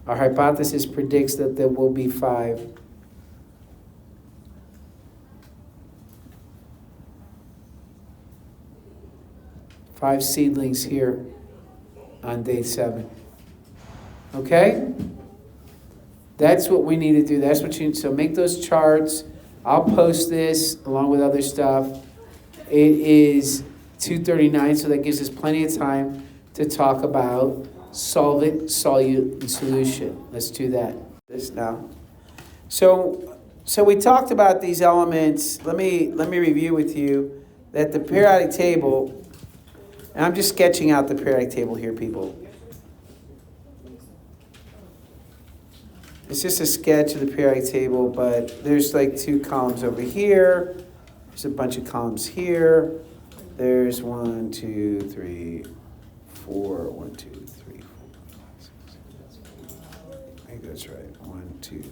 Our hypothesis predicts that there will be 5. Five seedlings here on day 7. Okay? That's what we need to do. That's what you, so make those charts. I'll post this along with other stuff. It is 2:39, so that gives us plenty of time to talk about solvent, solute, and solution. Let's do that. This now. So we talked about these elements. Let me review with you that the periodic table, and I'm just sketching out the periodic table here, people. It's just a sketch of the periodic table, but there's like 2 columns over here. There's a bunch of columns here. There's 1, 2, 3, 4. 1, 2, 3, 4, 5, 6, 7. I think that's right. 1, 2.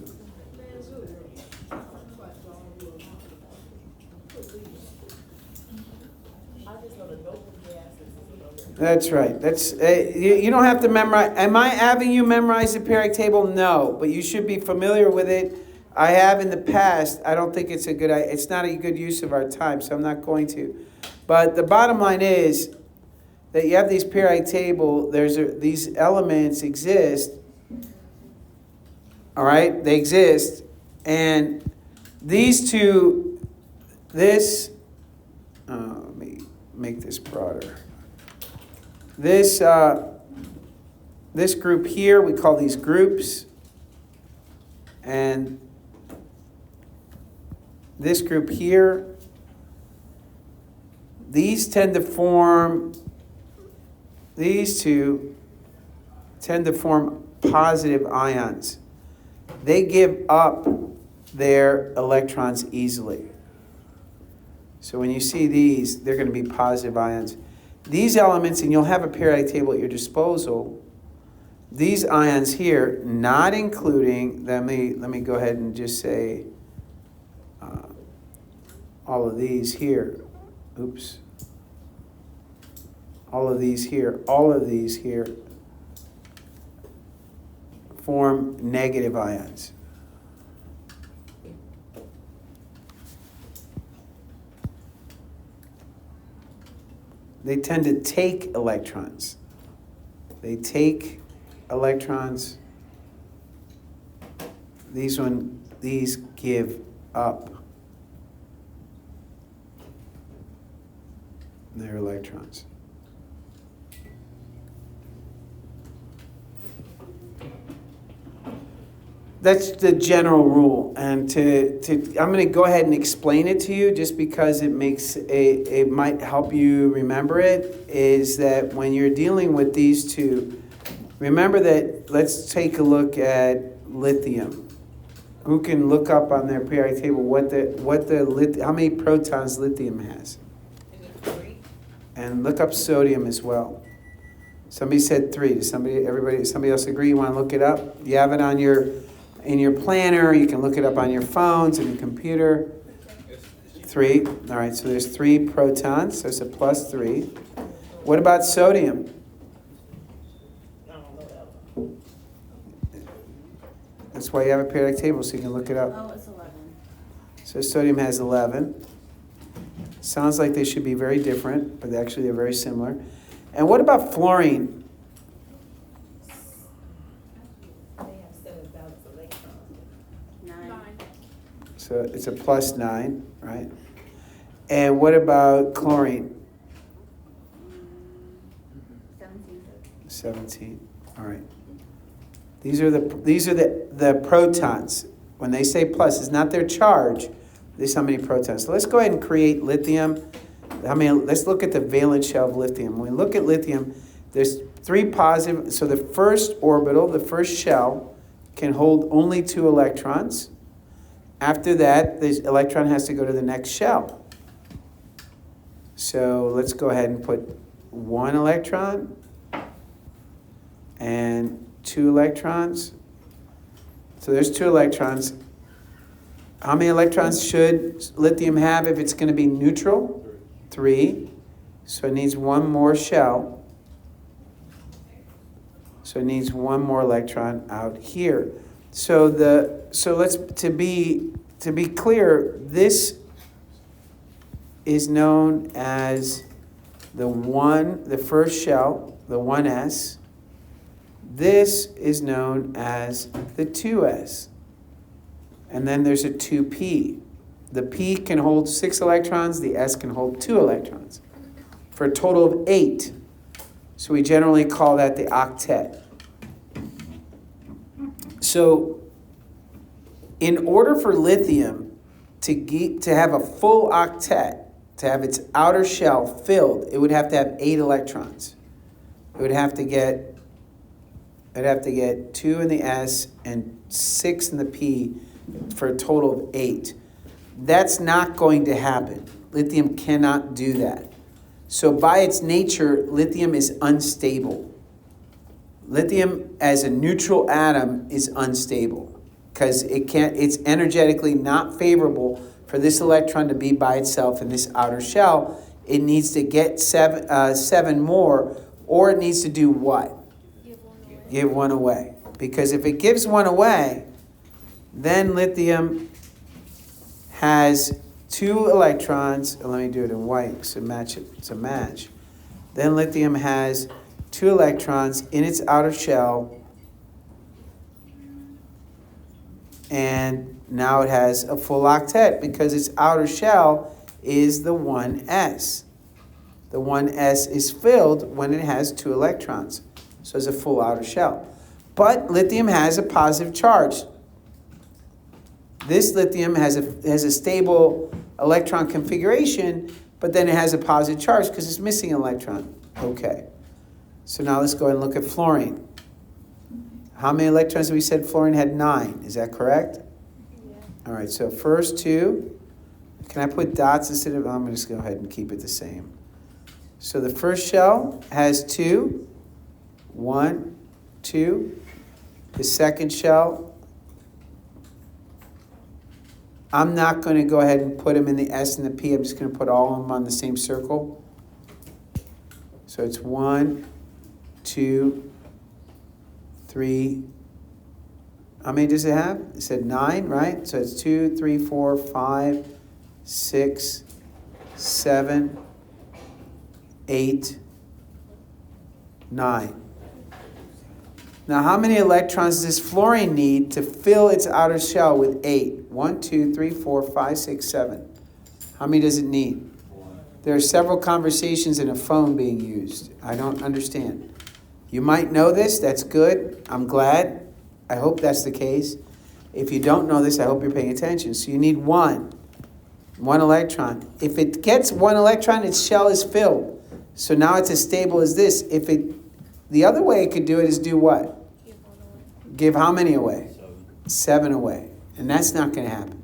That's right. That's you don't have to memorize. Am I having you memorize the periodic table? No, but you should be familiar with it. I have in the past. I don't think it's a good. It's not a good use of our time, so I'm not going to. But the bottom line is that you have these periodic table. These elements exist. All right, they exist, and these two. Let me make this broader. This group here, we call these groups, and this group here, these two tend to form positive ions. They give up their electrons easily. So when you see these, they're going to be positive ions. These elements, and you'll have a periodic table at your disposal, these ions here, not including, let me go ahead and just say all of these here. Oops. All of these here form negative ions. They tend to take electrons. They take electrons. These give up their electrons. That's the general rule, and I'm going to go ahead and explain it to you, just because it might help you remember it. Is that when you're dealing with these two, remember that. Let's take a look at lithium. Who can look up on their periodic table how many protons lithium has? And look up sodium as well. Somebody said 3. Does somebody else agree? You want to look it up? You have it on in your planner. You can look it up on your phones and your computer. 3. All right, so there's 3 protons, so it's a plus 3. What about sodium? That's why you have a periodic table, so you can look it up. Oh, it's 11. So sodium has 11. Sounds like they should be very different, but actually they're very similar. And what about fluorine? So it's a plus 9, right? And what about chlorine? 17. All right. These are the protons. When they say plus, it's not their charge. There's how many protons. So let's go ahead and create lithium. Let's look at the valence shell of lithium. When we look at lithium, there's 3 positive. So the first orbital, the first shell, can hold only 2 electrons. After that, this electron has to go to the next shell. So let's go ahead and put 1 electron and 2 electrons. So there's 2 electrons. How many electrons should lithium have if it's going to be neutral? 3. So it needs 1 more shell. So it needs one more electron out here. So let's to be clear, this is known as the first shell, the 1s. This is known as the 2s. And then there's a 2p. The p can hold 6 electrons, the s can hold 2 electrons, for a total of 8. So we generally call that the octet. So in order for lithium to have a full octet, to have its outer shell filled, it would have to have 8 electrons. It would have to get 2 in the s and 6 in the p for a total of 8. That's not going to happen. Lithium cannot do that. So by its nature, lithium is unstable. Lithium as a neutral atom is unstable because it's energetically not favorable for this electron to be by itself in this outer shell. It needs to get 7 more, or it needs to do what? Give one away. Because if it gives one away, then lithium has 2 electrons. Let me do it in white so match it. It's a match. Then lithium has 2 electrons in its outer shell, and now it has a full octet because its outer shell is the 1s. The 1s is filled when it has 2 electrons, so it's a full outer shell. But lithium has a positive charge. This lithium has a stable electron configuration, but then it has a positive charge because it's missing an electron. Okay. So now let's go ahead and look at fluorine. How many electrons we said fluorine had? 9. Is that correct? Yeah. All right, so first 2. Can I put dots instead of... I'm going to just go ahead and keep it the same. So the first shell has 2. 1, 2. The second shell, I'm not going to go ahead and put them in the S and the P. I'm just going to put all of them on the same circle. So it's 1, 2, 3. How many does it have? It said 9, right? So it's 2, 3, 4, 5, 6, 7, 8, 9. Now, how many electrons does fluorine need to fill its outer shell with 8? 1, 2, 3, 4, 5, 6, 7. How many does it need? There are several conversations in a phone being used. I don't understand. You might know this. That's good. I'm glad. I hope that's the case. If you don't know this, I hope you're paying attention. So you need 1 electron. If it gets 1 electron, its shell is filled. So now it's as stable as this. The other way it could do it is do what? Give how many away? 7 away. And that's not going to happen.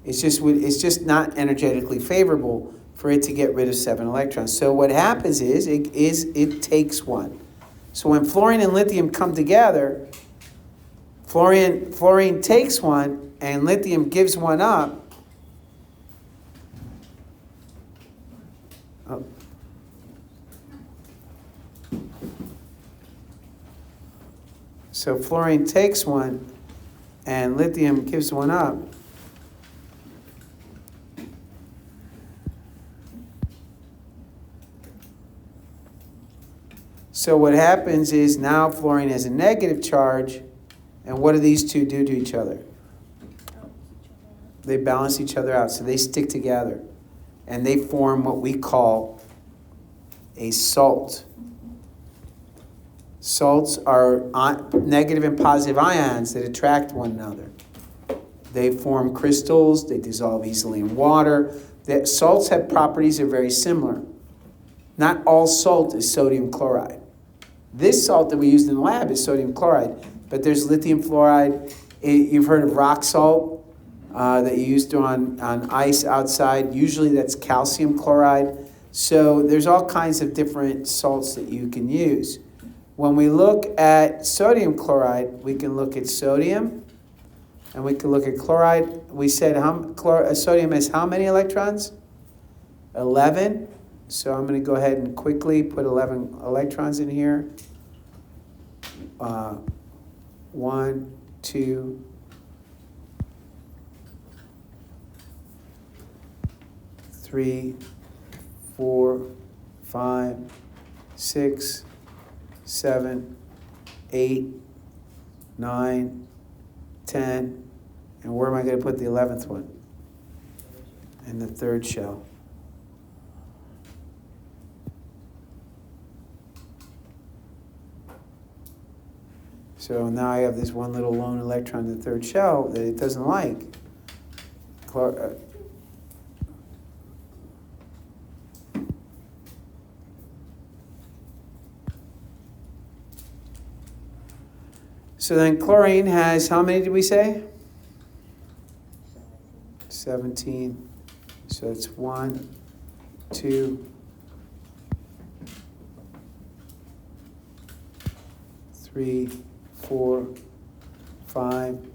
It's just not energetically favorable for it to get rid of 7 electrons. So what happens is it takes 1. So when fluorine and lithium come together, fluorine takes 1 and lithium gives 1 up. Oh. So fluorine takes 1 and lithium gives 1 up. So what happens is now fluorine has a negative charge, and what do these two do to each other? They balance each other out, so they stick together, and they form what we call a salt. Salts are negative and positive ions that attract one another. They form crystals, they dissolve easily in water. Salts have properties that are very similar. Not all salt is sodium chloride. This salt that we used in the lab is sodium chloride, but there's lithium fluoride. You've heard of rock salt that you use on ice outside. Usually that's calcium chloride. So there's all kinds of different salts that you can use. When we look at sodium chloride, we can look at sodium, and we can look at chloride. We said sodium has how many electrons? 11. So I'm going to go ahead and quickly put 11 electrons in here. 1, 2, 3, 4, 5, 6, 7, 8, 9, 10, and where am I going to put the 11th one? In the third shell. So now I have this one little lone electron in the third shell that it doesn't like. So then chlorine has, how many did we say? 17. So it's 1, 2, 3, 4, 5,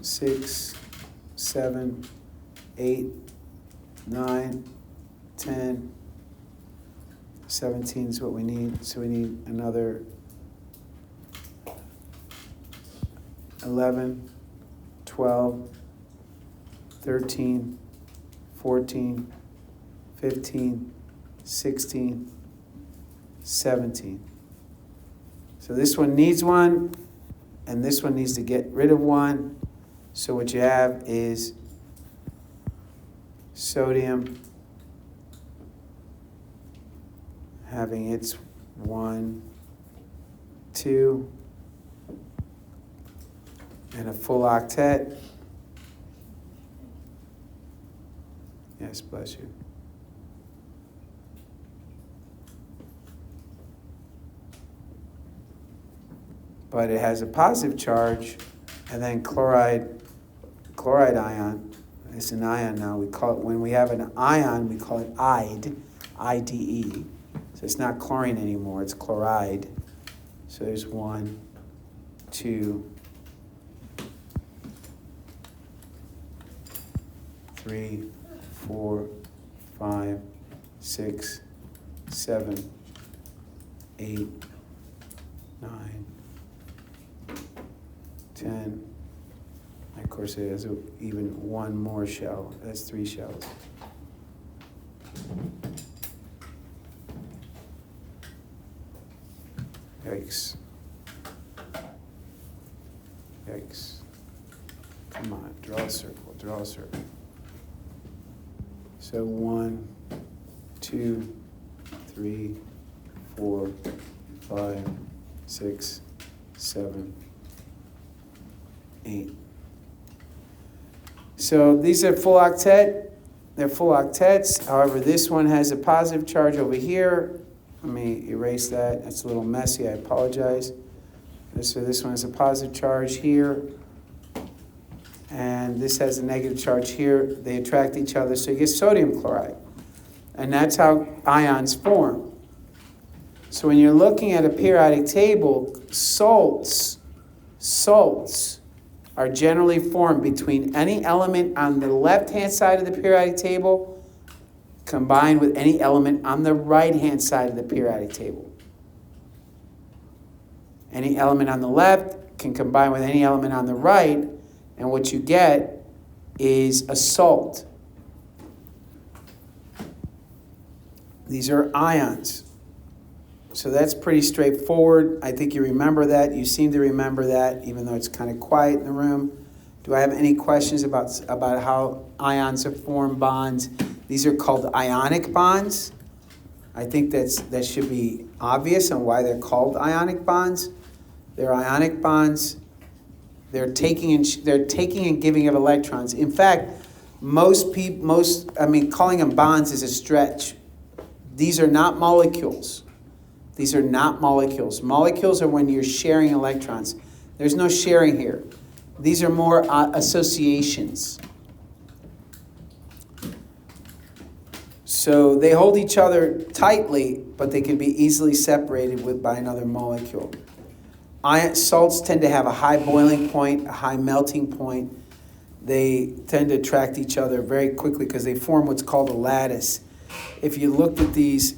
6, 7, 8, 9, 10. 17 is what we need. So we need another 11, 12, 13, 14, 15, 16, 17. So this one needs one, and this one needs to get rid of one. So what you have is sodium having its 1, 2, and a full octet. Yes, bless you. But it has a positive charge, and then chloride ion. It's an ion now. We call it, when we have an ion, we call it IDE, I-D-E. So it's not chlorine anymore, it's chloride. So there's 1, 2, 3, 4, 5, 6, 7, 8, 9, 10. And of course, it has even one more shell. That's 3 shells. Yikes. Yikes. Come on, draw a circle, draw a circle. So 1, 2, 3, 4, 5, 6, 7, 8. So these are full octet. They're full octets. However, this one has a positive charge over here. Let me erase that. That's a little messy. I apologize. So this one has a positive charge here. And this has a negative charge here. They attract each other, so you get sodium chloride. And that's how ions form. So when you're looking at a periodic table, salts are generally formed between any element on the left-hand side of the periodic table combined with any element on the right-hand side of the periodic table. Any element on the left can combine with any element on the right, and what you get is a salt. These are ions. So that's pretty straightforward. I think you remember that. You seem to remember that, even though it's kind of quiet in the room. Do I have any questions about how ions form bonds? These are called ionic bonds. I think that should be obvious on why they're called ionic bonds. They're ionic bonds. They're taking and giving of electrons. In fact, calling them bonds is a stretch. These are not molecules. These are not molecules. Molecules are when you're sharing electrons. There's no sharing here. These are more associations. So they hold each other tightly, but they can be easily separated by another molecule. Salts tend to have a high boiling point, a high melting point. They tend to attract each other very quickly because they form what's called a lattice. If you looked at these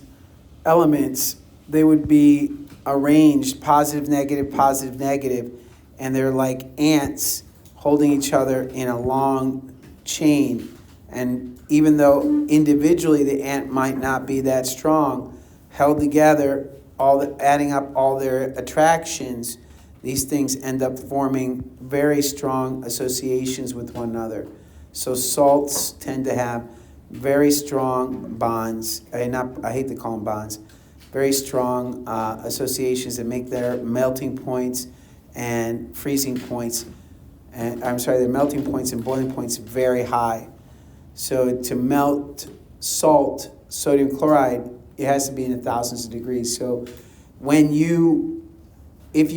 elements, they would be arranged, positive, negative, and they're like ants holding each other in a long chain. And even though individually the ant might not be that strong, held together, adding up all their attractions, these things end up forming very strong associations with one another. So salts tend to have very strong bonds. I hate to call them bonds. Very strong associations that make their melting points and freezing points, their melting points and boiling points very high. So to melt salt, sodium chloride, it has to be in the thousands of degrees. So when if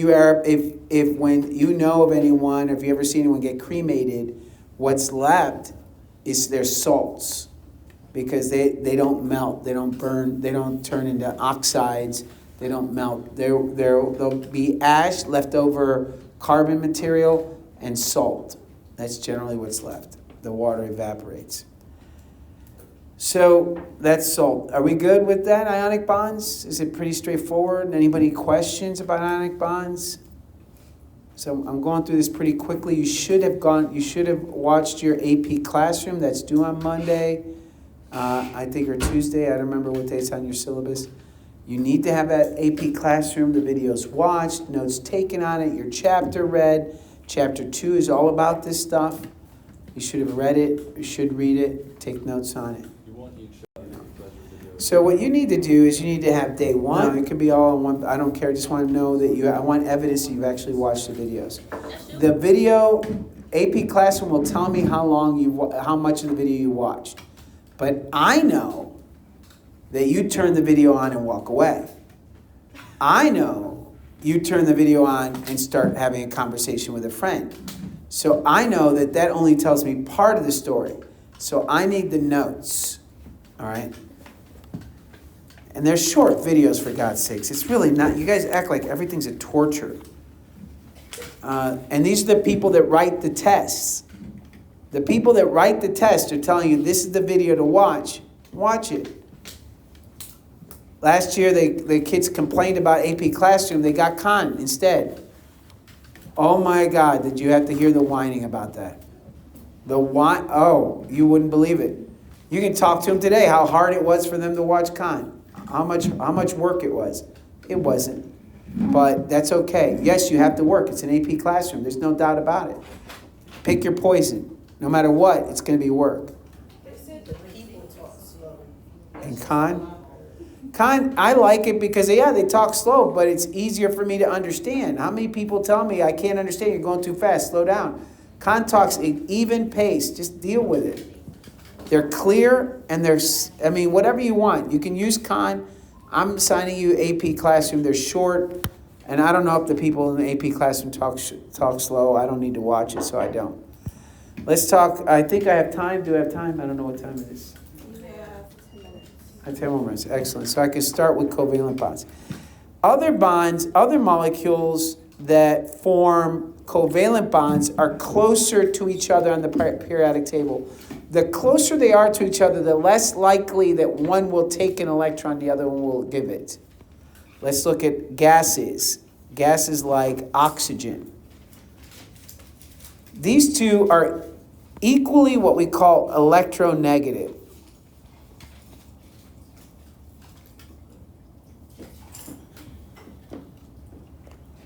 when you know of anyone, or if you ever see anyone get cremated, what's left is their salts, because they don't melt, they don't burn, they don't turn into oxides, they don't melt. There'll be ash, leftover carbon material, and salt. That's generally what's left. The water evaporates. So that's salt. Are we good with that, ionic bonds? Is it pretty straightforward? Anybody questions about ionic bonds? So I'm going through this pretty quickly. You should have watched your AP classroom that's due on Monday, I think, or Tuesday. I don't remember what day it's on your syllabus. You need to have that AP classroom, the videos watched, notes taken on it, your chapter read. Chapter 2 is all about this stuff. You should have read it, you should read it, take notes on it. So what you need to do is you need to have day 1. It could be all in one. I don't care. I just want to know that I want evidence that you've actually watched the videos. The video, AP Classroom will tell me how much of the video you watched. But I know that you turn the video on and walk away. I know you turn the video on and start having a conversation with a friend. So I know that only tells me part of the story. So I need the notes, all right? And they're short videos, for God's sakes. It's really not. You guys act like everything's a torture. And these are the people that write the tests. The people that write the test are telling you this is the video to watch. Watch it. Last year, the kids complained about AP Classroom. They got Khan instead. Oh my God, did you have to hear the whining about that? Oh, you wouldn't believe it. You can talk to them today, how hard it was for them to watch Khan. How much work it was. It wasn't. But that's okay. Yes, you have to work. It's an AP Classroom. There's no doubt about it. Pick your poison. No matter what, it's going to be work. They said the people talk slow. And Khan, I like it because, they talk slow, but it's easier for me to understand. How many people tell me, I can't understand, you're going too fast, slow down. Khan talks at even pace. Just deal with it. They're clear, and whatever you want. You can use Khan. I'm assigning you AP Classroom. They're short, and I don't know if the people in the AP Classroom talk slow. I don't need to watch it, so I don't. Let's talk. I think I have time. Do I have time? I don't know what time it is. You have 10 minutes. I have 10 more minutes. Excellent. So I can start with covalent bonds. Other molecules that form covalent bonds are closer to each other on the periodic table. The closer they are to each other, the less likely that one will take an electron, the other one will give it. Let's look at gases. Gases like oxygen. These two are equally what we call electronegative.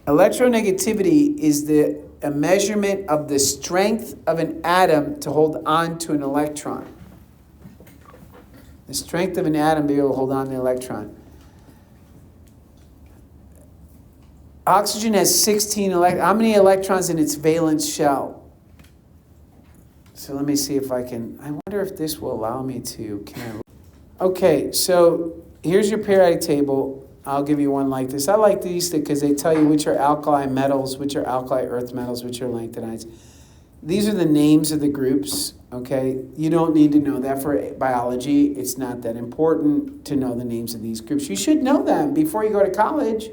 Electronegativity is a measurement of the strength of an atom to hold on to an electron. The strength of an atom to be able to hold on to an electron. Oxygen has 16 how many electrons in its valence shell? So let me see if I wonder if this will allow me to, Okay, so here's your periodic table. I'll give you one like this. I like these because they tell you which are alkali metals, which are alkali earth metals, which are lanthanides. These are the names of the groups, okay? You don't need to know that for biology. It's not that important to know the names of these groups. You should know them before you go to college.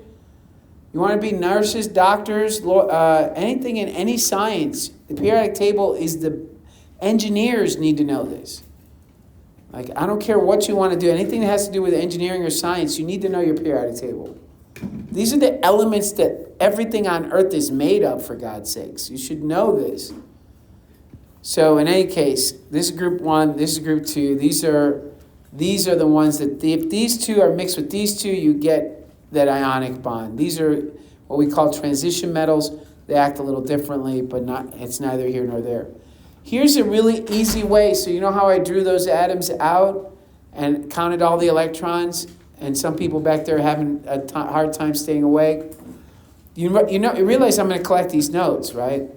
You want to be nurses, doctors, anything in any science. The periodic table is engineers need to know this. Like, I don't care what you want to do. Anything that has to do with engineering or science, you need to know your periodic table. These are the elements that everything on earth is made of, for God's sakes. You should know this. So in any case, this is group 1, this is group 2. These are the ones that, if these two are mixed with these two, you get that ionic bond. These are what we call transition metals. They act a little differently, but it's neither here nor there. Here's a really easy way. So you know how I drew those atoms out and counted all the electrons? And some people back there are having a hard time staying awake. You realize I'm going to collect these notes, right?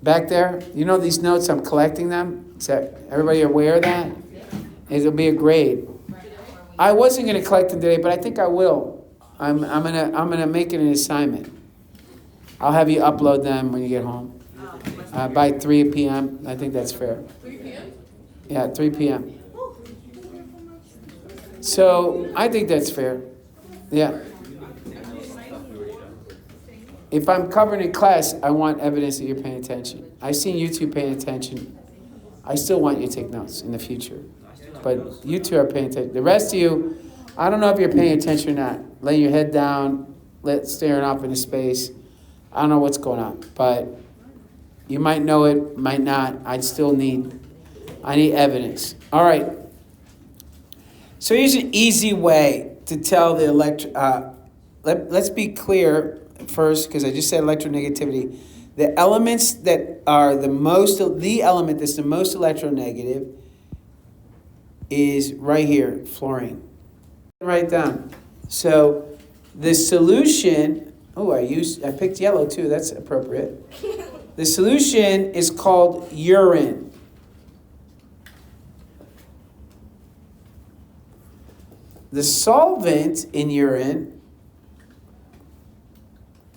Back there, you know these notes, I'm collecting them. Is that everybody aware of that? It'll be a grade. I wasn't going to collect them today, but I think I will. I'm gonna make it an assignment. I'll have you upload them when you get home by 3 p.m. I think that's fair. 3 p.m. Yeah, 3 p.m. So I think that's fair. Yeah. If I'm covering in class, I want evidence that you're paying attention. I've seen you two paying attention. I still want you to take notes in the future. But you two are paying attention. The rest of you, I don't know if you're paying attention or not. Lay your head down, staring off into space. I don't know what's going on. But you might know it, might not. I need evidence. All right. So here's an easy way to tell the let's be clear first, because I just said electronegativity. The elements that are the element that's the most electronegative is right here, fluorine. Write down. So the solution, I picked yellow too, that's appropriate. The solution is called urine. The solvent in urine,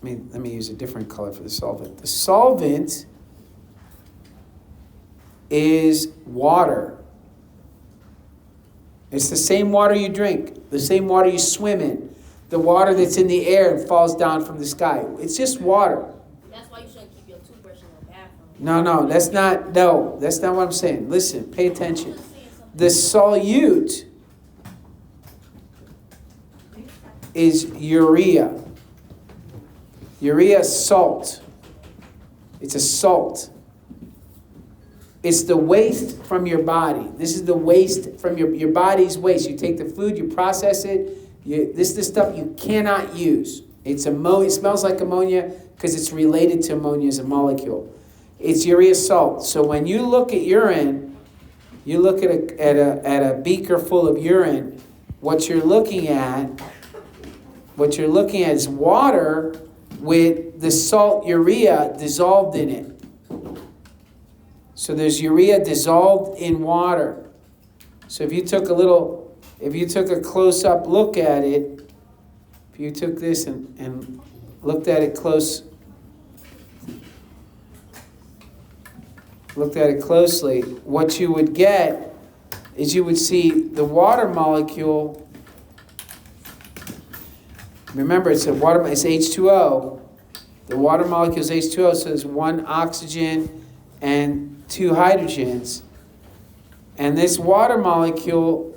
let me use a different color for the solvent. The solvent is water. It's the same water you drink, the same water you swim in, the water that's in the air and falls down from the sky. It's just water. That's why you shouldn't keep your toothbrush in the bathroom. No, that's not what I'm saying. Listen, pay attention. The solute is urea. Urea salt. It's a salt. It's the waste from your body. This is the waste from your body's waste. You take the food, you process it. This is the stuff you cannot use. It's ammonia. It smells like ammonia because it's related to ammonia as a molecule. It's urea salt. So when you look at urine, you look at a beaker full of urine. What you're looking at is water with the salt urea dissolved in it. So there's urea dissolved in water. So if you took a close-up look at it, if you took this and looked at it closely, what you would get is you would see the water molecule. Remember, it's H2O. The water molecule is H2O, so there's one oxygen and 2 hydrogens. And this water molecule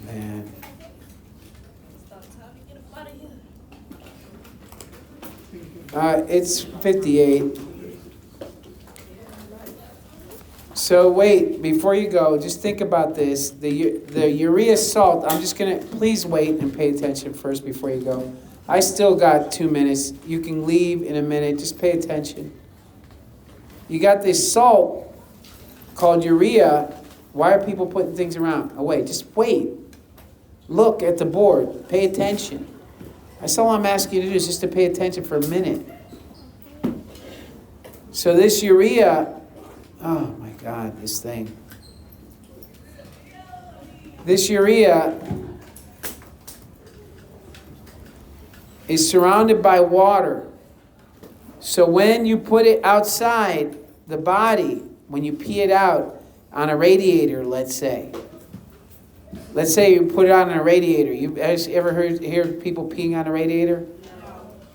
man. It's 58. So wait, before you go, just think about this. The urea salt, I'm just going to, please wait and pay attention first before you go. I still got 2 minutes. You can leave in a minute. Just pay attention. You got this salt called urea. Why are people putting things around? Oh, wait, just wait. Look at the board. Pay attention. That's all I'm asking you to do is just to pay attention for a minute. So this urea, oh my God, this thing. This urea is surrounded by water. So when you put it outside the body, when you pee it out on a radiator, let's say, Let's say you put it on a radiator. You guys ever hear people peeing on a radiator?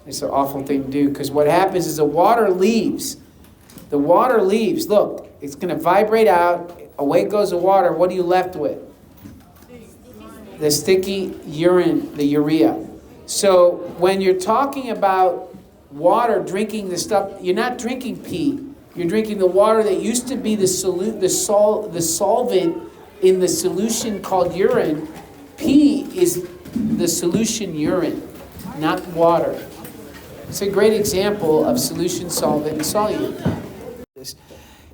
It's an awful thing to do because what happens is the water leaves. The water leaves. Look, it's going to vibrate out. Away goes the water. What are you left with? The sticky urine, the urea. So when you're talking about water, drinking the stuff, you're not drinking pee. You're drinking the water that used to be the solvent in the solution called urine. Pee is the solution urine, not water. It's a great example of solution, solvent, and solute.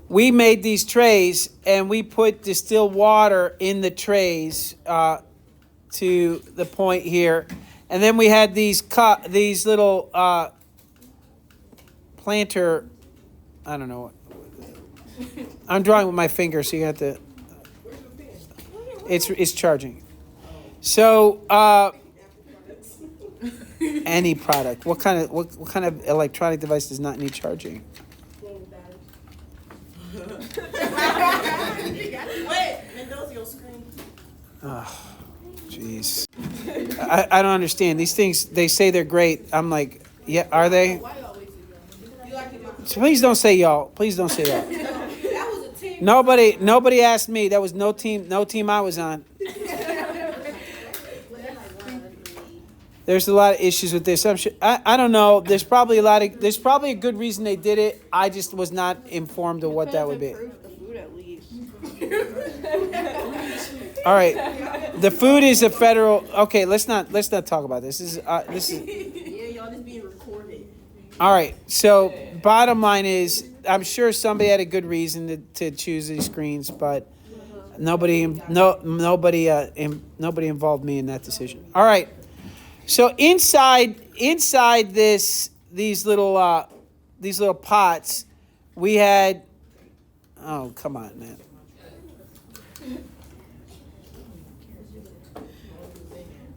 We made these trays and we put distilled water in the trays to the point here. And then we had these little planter, I don't know. I'm drawing with my finger, so you have to. It's charging. So any product. What kind of electronic device does not need charging? Wait, Mendoza, your screen. Oh, jeez. I don't understand. These things, they say they're great. I'm like, yeah, are they? So please don't say y'all. Please don't say that. That was a team. Nobody asked me. That was no team I was on. There's a lot of issues with this. I don't know. There's probably a good reason they did it. I just was not informed of what that would be. All right, the food is a federal. Okay, let's not talk about this. This is. Yeah, y'all just being recorded. All right. So bottom line is, I'm sure somebody had a good reason to choose these screens, but nobody involved me in that decision. All right. So inside these little pots, we had. Oh, come on, man.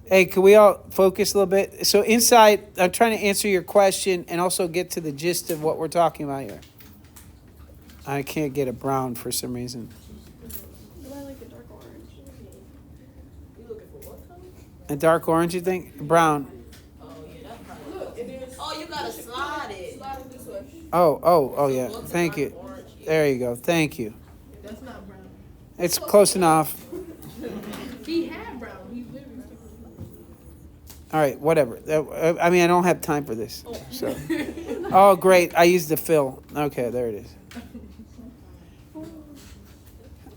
Hey, can we all focus a little bit? So inside, I'm trying to answer your question and also get to the gist of what we're talking about here. I can't get a brown for some reason. I like the dark orange. You looking for what color? A dark orange, you think? Brown. Oh, yeah, that's probably. Look, it is. Oh, you gotta slide it. Slide it this way. Oh, yeah. Thank you. There you go. Thank you. That's not brown. It's close enough. He had brown. He literally. All right, whatever. I mean, I don't have time for this. So. Oh, great. I used the fill. Okay, there it is.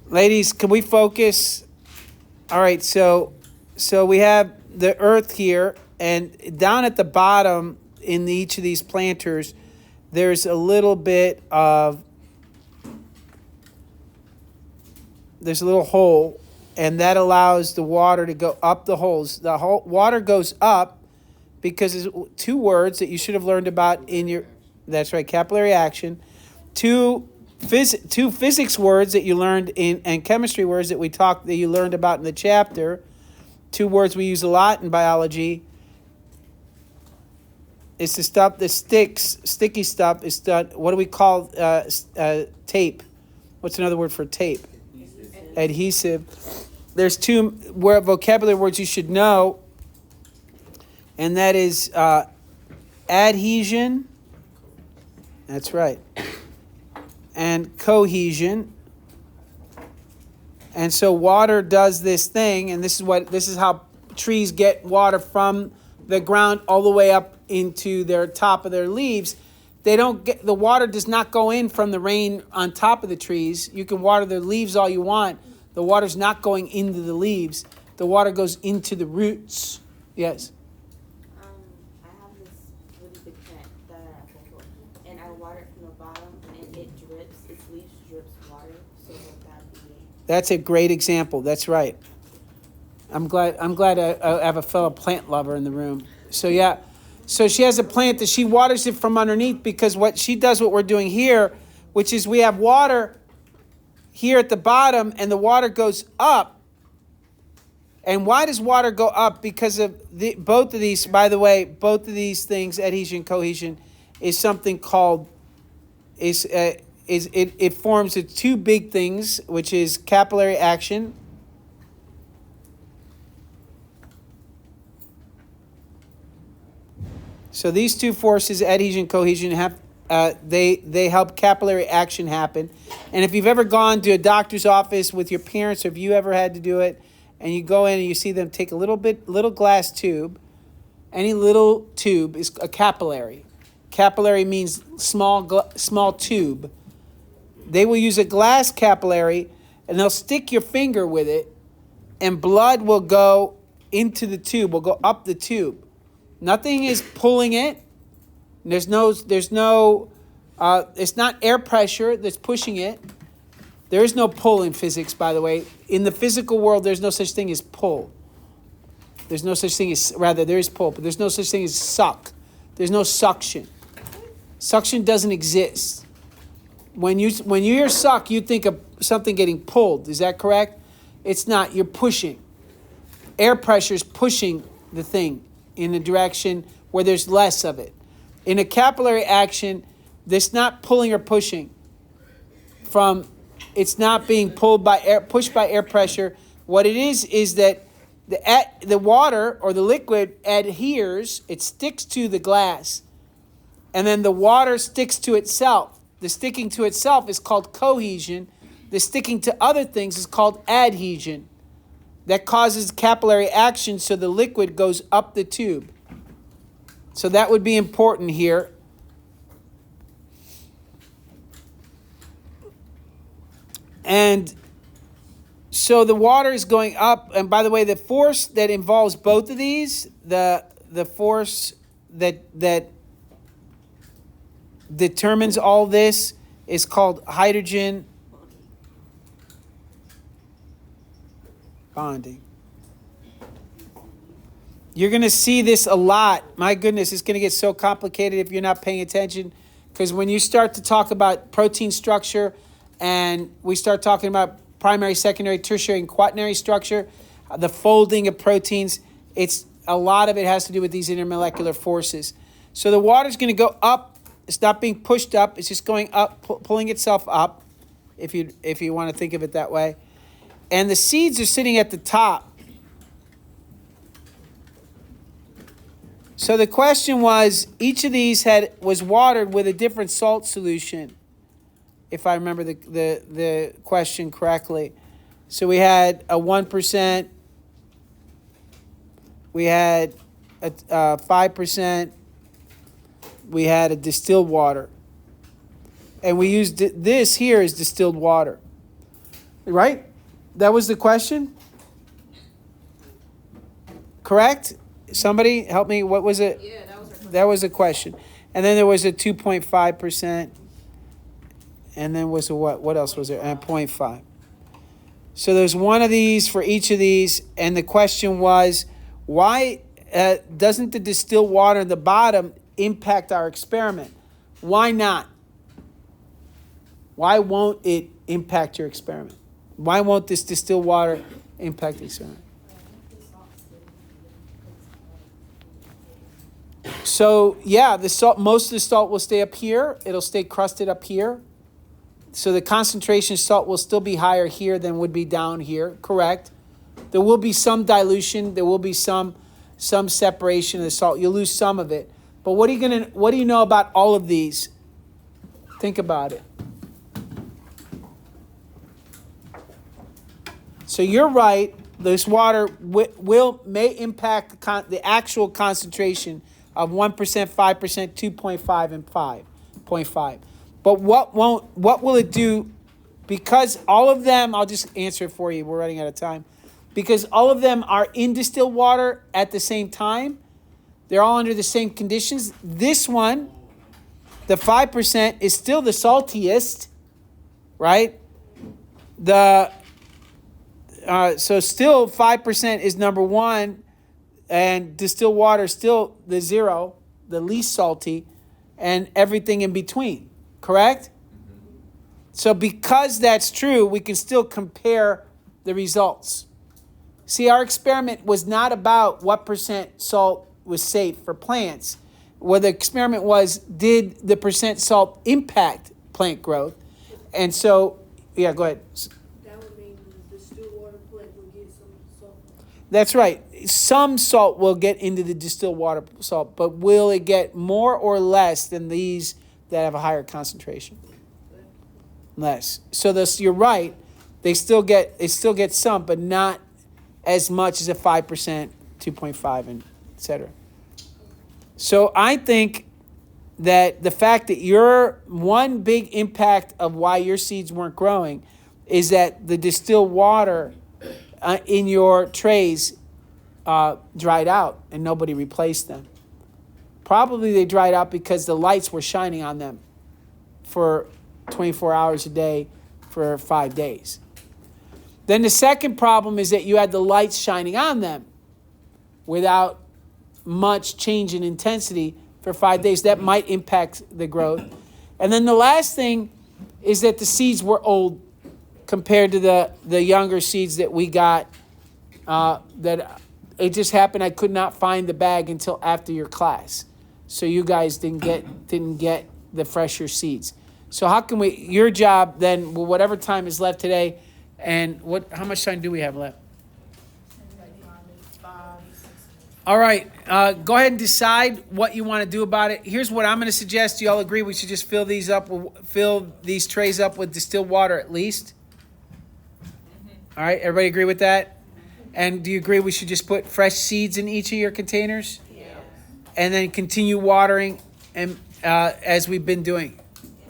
Ladies, can we focus? All right, so we have the earth here, and down at the bottom in each of these planters, there's a little bit of, there's a little hole, and that allows the water to go up the holes. The water goes up because there's two words that you should have learned about in your, that's right, capillary action. Two physics words that you learned and chemistry words that you learned about in the chapter. Two words we use a lot in biology. It's the stuff that sticks, sticky stuff. Is done. What do we call tape? What's another word for tape? Adhesive. There's two vocabulary words you should know, and that is adhesion. That's right. And cohesion. And so water does this thing, and this is how trees get water from the ground all the way up into their top of their leaves. The water does not go in from the rain on top of the trees. You can water the leaves all you want. The water's not going into the leaves. The water goes into the roots. Yes. I have this really big plant that I control, and I water it from the bottom, and it drips. Its leaves drips water. So would that be? That's a great example. That's right. I'm glad I have a fellow plant lover in the room. So yeah. So she has a plant that she waters it from underneath, because what we're doing here, which is we have water here at the bottom and the water goes up. And why does water go up? Because of both of these, by the way, both of these things, adhesion, cohesion, is something called, it forms the two big things, which is capillary action So these two forces, adhesion, cohesion, have they help capillary action happen. And if you've ever gone to a doctor's office with your parents, or if you ever had to do it, and you go in and you see them take a little glass tube, any little tube is a capillary. Capillary means small tube. They will use a glass capillary, and they'll stick your finger with it, and blood will go into the tube, will go up the tube. Nothing is pulling it. It's not air pressure that's pushing it. There is no pull in physics, by the way. In the physical world, there's no such thing as pull. There is pull, but there's no such thing as suck. There's no suction. Suction doesn't exist. When you hear suck, you think of something getting pulled. Is that correct? It's not. You're pushing. Air pressure is pushing the thing in a direction where there's less of it. In a capillary action, there's not pulling or pushing. It's not being pushed by air pressure. What it is that the water or the liquid adheres, it sticks to the glass, and then the water sticks to itself. The sticking to itself is called cohesion. The sticking to other things is called adhesion. That causes capillary action, so the liquid goes up the tube. So that would be important here. And so the water is going up. And by the way, the force that involves both of these, the force that determines all this is called hydrogen bonding. You're going to see this a lot. My goodness, it's going to get so complicated if you're not paying attention. Because when you start to talk about protein structure and we start talking about primary, secondary, tertiary, and quaternary structure, the folding of proteins, a lot of it has to do with these intermolecular forces. So the water's going to go up. It's not being pushed up. It's just going up, pulling itself up, if you want to think of it that way. And the seeds are sitting at the top. So the question was, each of these was watered with a different salt solution, if I remember the question correctly. So we had a 1%, we had a 5%, we had a distilled water. And we used this here as distilled water. Right? That was the question? Correct? Somebody help me. What was it? Yeah, that was our question. That was the question. And then there was a 2.5%. And then was a what? What else was there? And 0.5. So there's one of these for each of these. And the question was, why doesn't the distilled water in the bottom impact our experiment? Why not? Why won't it impact your experiment? Why won't this distilled water impact the experiment? So yeah, most of the salt will stay up here. It'll stay crusted up here. So the concentration of salt will still be higher here than would be down here. Correct. There will be some dilution. There will be some separation of the salt. You'll lose some of it. But what do you know about all of these? Think about it. So you're right. This water may impact the actual concentration of 1%, 5%, 2.5, and 5.5. But what will it do? Because all of them, I'll just answer it for you. We're running out of time. Because all of them are in distilled water at the same time. They're all under the same conditions. This one, the 5%, is still the saltiest, right? So still 5% is number one, and distilled water is still the 0, the least salty, and everything in between, correct? Mm-hmm. So because that's true, we can still compare the results. See, our experiment was not about what percent salt was safe for plants. What the experiment was, did the percent salt impact plant growth? And so, yeah, go ahead. That would mean the distilled water plant would get some salt. That's right. Some salt will get into the distilled water salt, but will it get more or less than these that have a higher concentration? Less. So this, you're right. They still get some, but not as much as a 5%, 2.5, and etc. So I think that the fact that your one big impact of why your seeds weren't growing is that the distilled water in your trays dried out and nobody replaced them. Probably they dried out because the lights were shining on them for 24 hours a day for 5 days. Then the second problem is that you had the lights shining on them without much change in intensity for 5 days. That might impact the growth. And then the last thing is that the seeds were old compared to the younger seeds that we got. That it just happened I could not find the bag until after your class. So you guys didn't get the fresher seeds. So how can we, your job then, whatever time is left today, and how much time do we have left? All right, go ahead and decide what you want to do about it. Here's what I'm going to suggest. Do you all agree we should just fill these trays up with distilled water at least? All right, everybody agree with that? And do you agree we should just put fresh seeds in each of your containers? Yeah. And then continue watering and as we've been doing.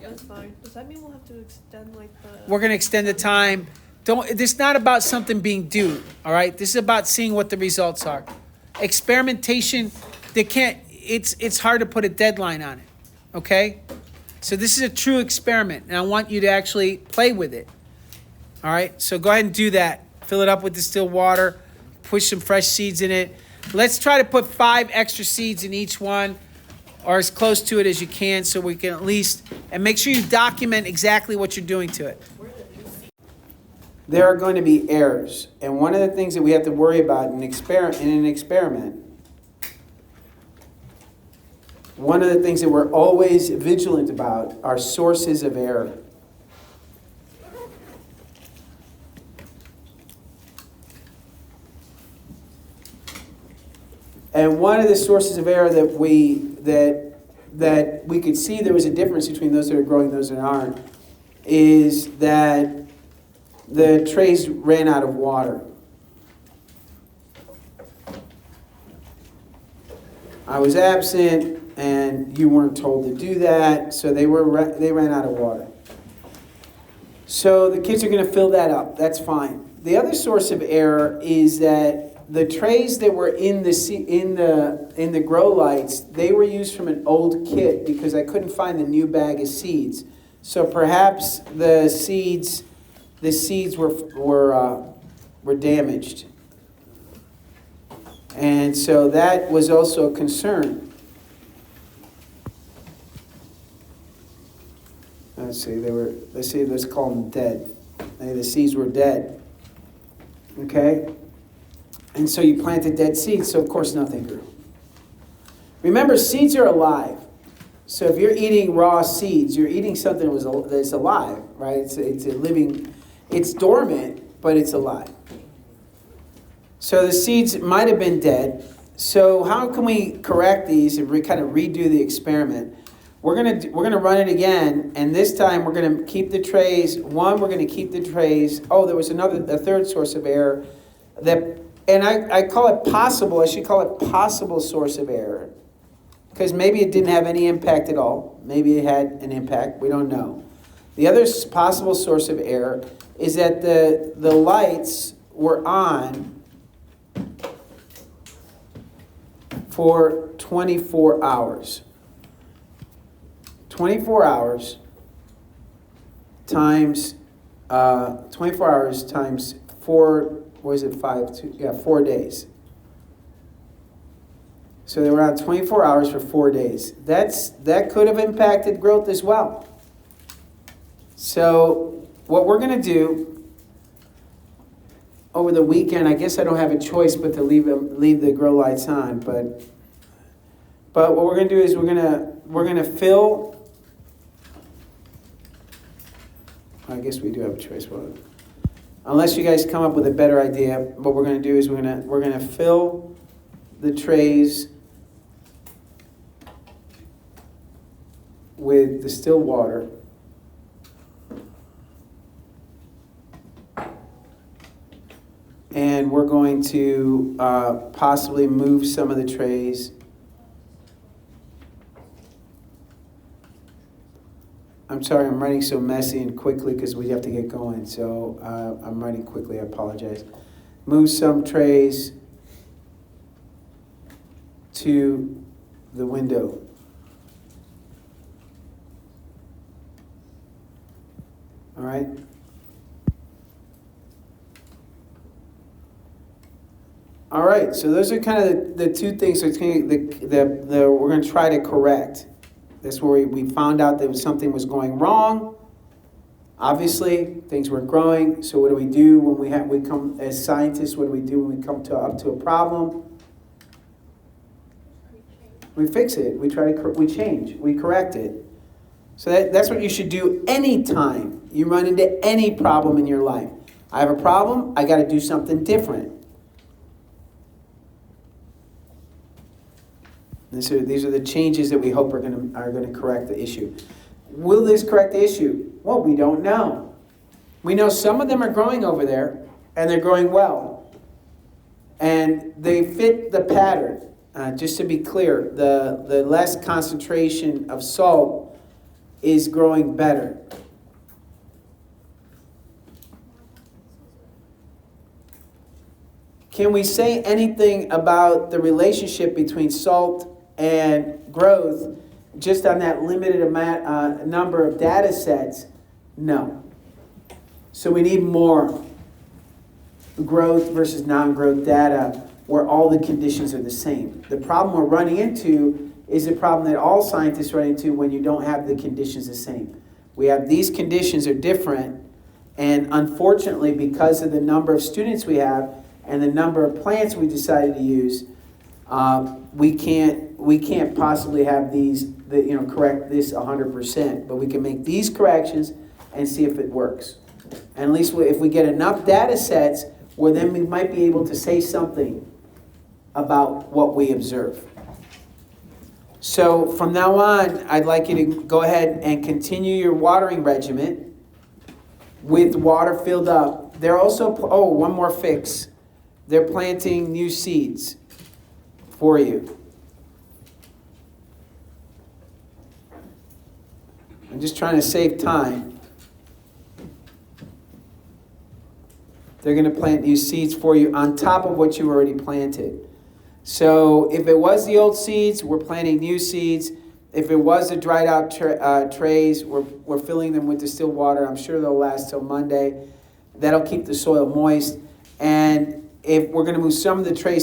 That's fine. Does that mean we'll have to extend like the? We're going to extend the time. This is not about something being due. All right, this is about seeing what the results are. Experimentation, it's hard to put a deadline on it, okay? So this is a true experiment, and I want you to actually play with it, all right? So go ahead and do that. Fill it up with distilled water, push some fresh seeds in it. Let's try to put 5 extra seeds in each one, or as close to it as you can, so we can at least, and make sure you document exactly what you're doing to it. There are going to be errors. And one of the things that we have to worry about in an experiment, one of the things that we're always vigilant about are sources of error. And one of the sources of error that we could see there was a difference between those that are growing and those that aren't is that the trays ran out of water. I was absent, and you weren't told to do that, so they ran out of water. So the kids are going to fill that up. That's fine. The other source of error is that the trays that were in the grow lights, they were used from an old kit because I couldn't find the new bag of seeds. So perhaps the seeds were damaged. And so that was also a concern. Let's call them dead. The seeds were dead. Okay? And so you planted dead seeds, so of course nothing grew. Remember, seeds are alive. So if you're eating raw seeds, you're eating something that's alive, right? It's a living. It's dormant, but it's alive. So the seeds might have been dead. So how can we correct these and kind of redo the experiment? We're gonna run it again, and this time we're gonna keep the trays. We're gonna keep the trays. Oh, there was a third source of error and I call it possible. I should call it possible source of error, because maybe it didn't have any impact at all. Maybe it had an impact. We don't know. The other possible source of error is that the lights were on for 24 hours. 24 hours times 4, 4 days. So they were on 24 hours for 4 days. That could have impacted growth as well. So what we're going to do over the weekend, I guess I don't have a choice but to leave the grow lights on. But what we're going to do is we're going to fill. I guess we do have a choice. Well, unless you guys come up with a better idea, what we're gonna do is we're gonna fill the trays with distilled water. And we're going to possibly move some of the trays. I'm sorry, I'm writing so messy and quickly because we have to get going. So I'm writing quickly, I apologize. Move some trays to the window. All right? All right, so those are kind of the two things. So it's going to, we're going to try to correct. That's where we found out that something was going wrong. Obviously, things weren't growing. So what do we do when we come as scientists? What do we do when we come up to a problem? We fix it. We change. We correct it. So that's what you should do anytime you run into any problem in your life. I have a problem. I got to do something different. These are the changes that we hope are going to correct the issue. Will this correct the issue? Well, we don't know. We know some of them are growing over there, and they're growing well. And they fit the pattern. Just to be clear, the less concentration of salt is growing better. Can we say anything about the relationship between salt and growth just on that limited number of data sets? No. So we need more growth versus non-growth data where all the conditions are the same. The problem we're running into is a problem that all scientists run into when you don't have the conditions the same. We have these conditions are different, and unfortunately, because of the number of students we have and the number of plants we decided to use, we can't possibly have correct this 100%, but we can make these corrections and see if it works. And at least if we get enough data sets, well, then we might be able to say something about what we observe. So from now on, I'd like you to go ahead and continue your watering regimen with water filled up. They're also, one more fix. They're planting new seeds for you. I'm just trying to save time. They're going to plant new seeds for you on top of what you already planted. So if it was the old seeds, we're planting new seeds. If it was the dried out trays, we're filling them with distilled water. I'm sure they'll last till Monday. That'll keep the soil moist. And if we're going to move some of the trays